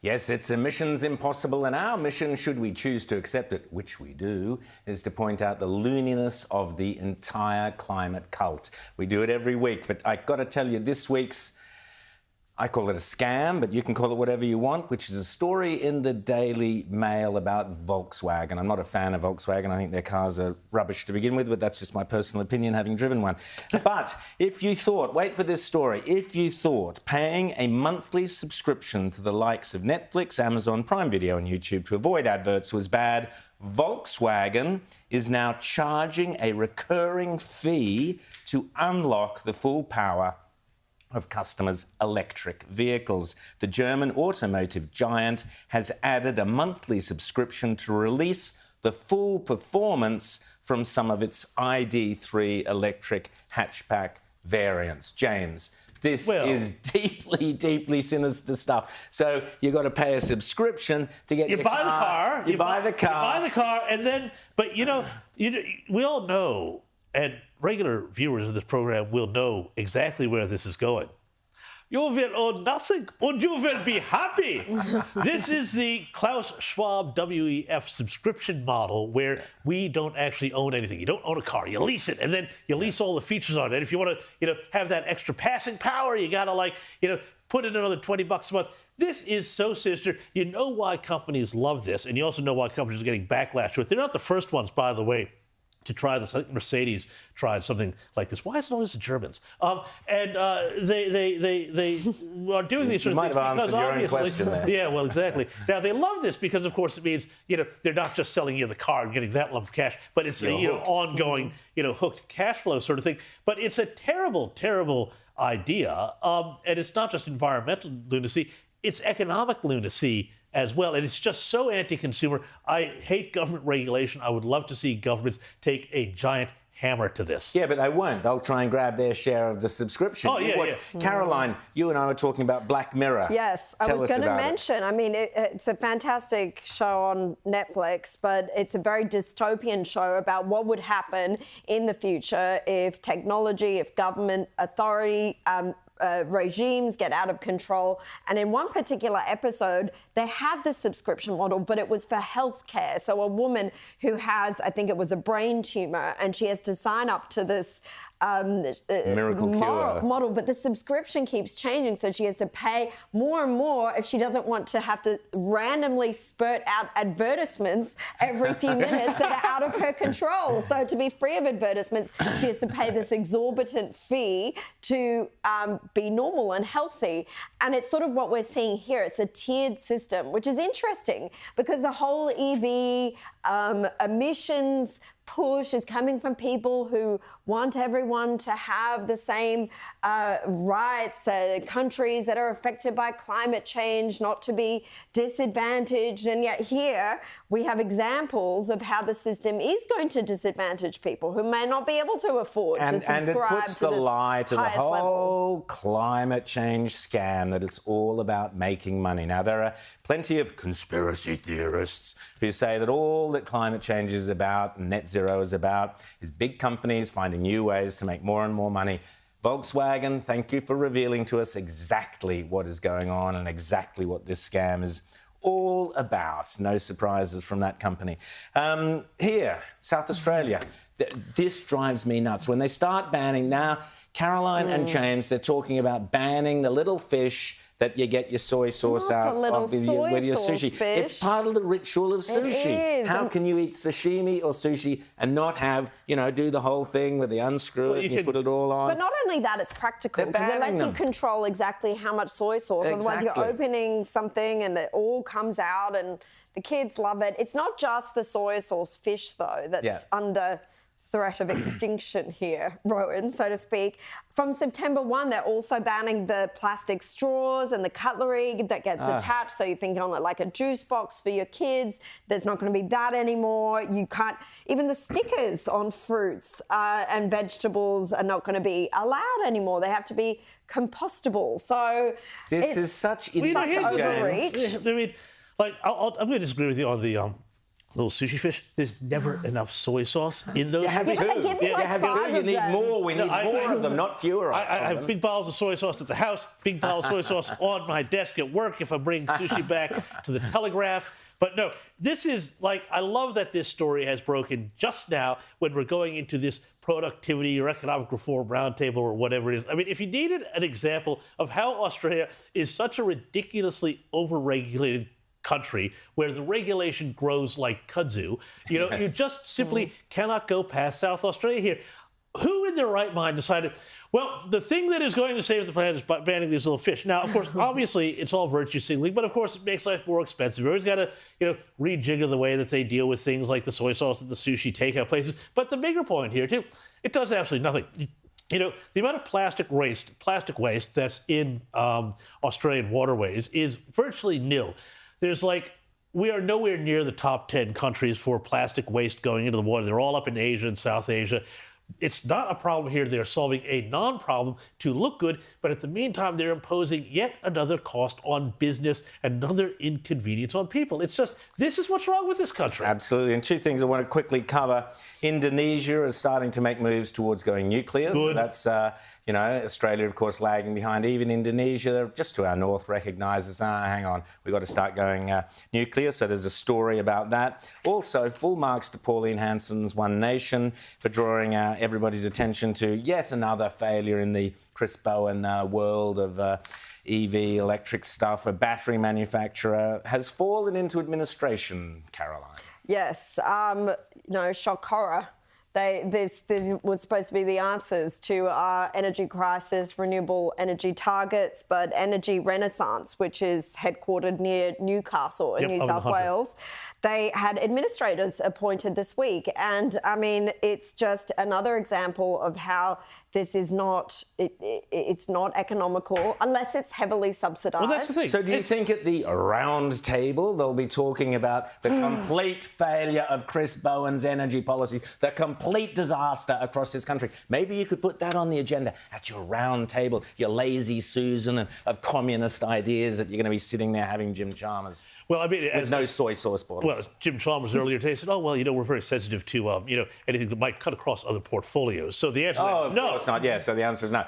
Yes, it's emissions impossible, and our mission, should we choose to accept it, which we do, is to point out the looniness of the entire climate cult. We do it every week, but I've got to tell you, this week's, I call it a scam, but you can call it whatever you want, which is a story in the Daily Mail about Volkswagen. I'm not a fan of Volkswagen. I think their cars are rubbish to begin with, but that's just my personal opinion, having driven one. But if you thought, wait for this story, if you thought paying a monthly subscription to the likes of Netflix, Amazon Prime Video and YouTube to avoid adverts was bad, Volkswagen is now charging a recurring fee to unlock the full power of customers' electric vehicles. The German automotive giant has added a monthly subscription to release the full performance from some of its ID.3 electric hatchback variants. James, this is deeply, deeply sinister stuff. So you've got to pay a subscription to get you your buy car. the car. You buy the car. You buy the car, and then, but we all know, and regular viewers of this program will know exactly where this is going. You will own nothing, and you will be happy. This is the Klaus Schwab WEF subscription model, where we don't actually own anything. You don't own a car, you lease it, and then you lease all the features on it. If you want to, have that extra passing power, you gotta put in another $20 a month. This is so sinister. You know why companies love this, and you also know why companies are getting backlash to it. They're not the first ones, by the way, to try this. I think Mercedes tried something like this. Why is it always the Germans? They are doing these sort of things. You might have answered your own question there. Yeah, well, exactly. Now, they love this because, of course, it means, they're not just selling you the car and getting that lump of cash, but it's ongoing, hooked cash flow sort of thing. But it's a terrible, terrible idea. And it's not just environmental lunacy, it's economic lunacy as well. And it's just so anti-consumer. I hate government regulation. I would love to see governments take a giant hammer to this. Yeah, but they won't. They'll try and grab their share of the subscription. Oh, yeah. Caroline, you and I were talking about Black Mirror. Yes, I was going to mention, it's a fantastic show on Netflix, but it's a very dystopian show about what would happen in the future if technology, if government authority, regimes get out of control. And in one particular episode, they had the subscription model, but it was for healthcare. So a woman who has, I think it was a brain tumor, and she has to sign up to this miracle cure model, but the subscription keeps changing, so she has to pay more and more if she doesn't want to have to randomly spurt out advertisements every few minutes that are out of her control. So to be free of advertisements, she has to pay this exorbitant fee to be normal and healthy. And it's sort of what we're seeing here. It's a tiered system, which is interesting because the whole EV emissions push is coming from people who want everyone to have the same rights, countries that are affected by climate change not to be disadvantaged. And yet here we have examples of how the system is going to disadvantage people who may not be able to afford to subscribe to this highest level. And it puts the lie to the whole climate change scam that it's all about making money. Now, there are plenty of conspiracy theorists who say that all that climate change is about, net zero is about, is big companies finding new ways to make more and more money. Volkswagen, thank you for revealing to us exactly what is going on and exactly what this scam is all about. No surprises from that company. Here, South Australia, this drives me nuts. When they start banning now, Caroline and James, they're talking about banning the little fish that you get your soy sauce out of with your sushi. Fish. It's part of the ritual of sushi. It is. How can you eat sashimi or sushi and not have, do the whole thing where they unscrew it and you put it all on? But not only that, it's practical because it lets you control exactly how much soy sauce. Otherwise, you're opening something and it all comes out and the kids love it. It's not just the soy sauce fish, though, that's under threat of extinction here, Rowan, so to speak. From September 1, they're also banning the plastic straws and the cutlery that gets attached. So you think on it like a juice box for your kids. There's not going to be that anymore. You can't, even the stickers on fruits and vegetables are not going to be allowed anymore. They have to be compostable. So this is such overreach. I mean, I'm going to disagree with you on the little sushi fish, there's never enough soy sauce in those. You have Yeah, two. but they give you You like have 5 two. You of need them. more. We need more of them, not fewer I of have them. big bottles of soy sauce at the house, big bottle of soy sauce on my desk at work if I bring sushi back to the Telegraph. But no, this is like, I love that this story has broken just now when we're going into this productivity or economic reform roundtable or whatever it is. I mean, if you needed an example of how Australia is such a ridiculously overregulated country where the regulation grows like kudzu, you just simply cannot go past South Australia here. Who in their right mind decided, well, the thing that is going to save the planet is banning these little fish? Now, of course, obviously, it's all virtue signaling, but of course, it makes life more expensive. Everyone's got to, rejigger the way that they deal with things like the soy sauce at the sushi takeout places. But the bigger point here, too, it does absolutely nothing. The amount of plastic waste that's in Australian waterways is virtually nil. We are nowhere near the top 10 countries for plastic waste going into the water. They're all up in Asia and South Asia. It's not a problem here. They're solving a non-problem to look good, but at the meantime, they're imposing yet another cost on business, another inconvenience on people. It's just, this is what's wrong with this country. Absolutely. And two things I want to quickly cover. Indonesia is starting to make moves towards going nuclear. Good. So that's, Australia, of course, lagging behind. Even Indonesia, just to our north, recognises, hang on, we've got to start going nuclear. So there's a story about that. Also, full marks to Pauline Hanson's One Nation for drawing everybody's attention to yet another failure in the Chris Bowen world of EV electric stuff. A battery manufacturer has fallen into administration, Caroline. Yes, shock horror. This was supposed to be the answers to our energy crisis, renewable energy targets, but Energy Renaissance, which is headquartered near Newcastle in New South Wales, they had administrators appointed this week. And I mean, it's just another example of how this is not, it's not economical unless it's heavily subsidised. Well, that's the thing. So do you think at the round table they'll be talking about the complete failure of Chris Bowen's energy policy, the complete disaster across this country? Maybe you could put that on the agenda at your round table, your lazy Susan of communist ideas that you're going to be sitting there having Jim Chalmers. Well, I mean, with no soy sauce bottles. Well, Jim Chalmers earlier today said, we're very sensitive to, anything that might cut across other portfolios. So the answer is no. Of course not. Yeah, so the answer is no.